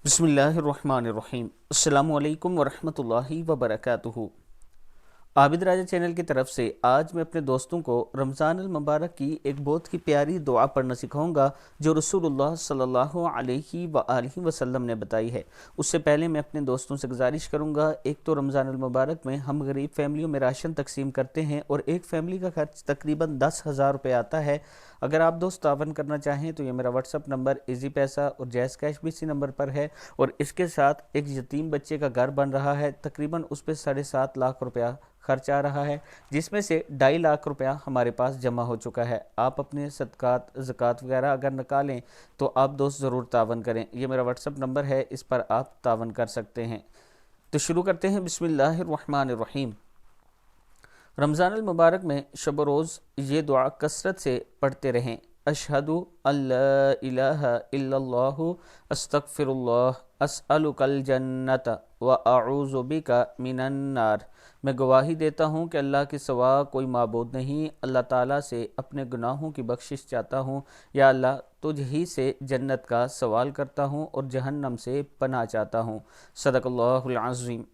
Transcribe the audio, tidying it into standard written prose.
बिस्मिल्लाहिर्रहमानिर्रहीम। अस्सलामु अलैकुम वरहमतुल्लाहि वबरकातुहू। आबिद राजा चैनल की तरफ से आज मैं अपने दोस्तों को रमज़ान अल मुबारक की एक बहुत ही प्यारी दुआ पढ़ना सिखाऊंगा जो रसूलुल्लाह सल्लल्लाहु अलैहि वआलिहि वसल्लम ने बताई है। उससे पहले मैं अपने दोस्तों से गुजारिश करूंगा, एक तो रमज़ान अल मुबारक में हम गरीब फैमिलियों में राशन तकसीम करते हैं और एक फैमिली का खर्च तकरीबन 10,000 रुपये आता है। अगर आप दोस्त तावन करना चाहें तो ये मेरा व्हाट्सअप नंबर इजी पैसा और जैज़ कैश भी इसी नंबर पर है। और इसके साथ एक यतीम बच्चे का घर बन रहा है, तकरीबन उस पर 7.5 लाख रुपया खर्च आ रहा है, जिसमें से 2.5 लाख रुपया हमारे पास जमा हो चुका है। आप अपने सदकात ज़कात वगैरह अगर निकालें तो आप दोस्त ज़रूर तावन करें। ये मेरा व्हाट्सअप नंबर है, इस पर आप तावन कर सकते हैं। तो शुरू करते हैं। बिस्मिल्लाहिर्रहमानिर्रहीम। रमज़ान अल मुबारक में शब रोज़ ये दुआ कसरत से पढ़ते रहें। अशहदु अल्ला इलाहा इल्लल्लाहु अस्तगफिरुल्लाह अस्अलुकल जन्नत व अऊज़ु बिका मिनन नार। मैं गवाही देता हूँ कि अल्लाह के सिवा कोई माबूद नहीं, अल्लाह ताला से अपने गुनाहों की बख्शिश चाहता हूँ। या अल्लाह, तुझ ही से जन्नत का सवाल करता हूँ और जहन्नम से पनाह चाहता हूँ। सदक़ल्लाहुल अज़ीम।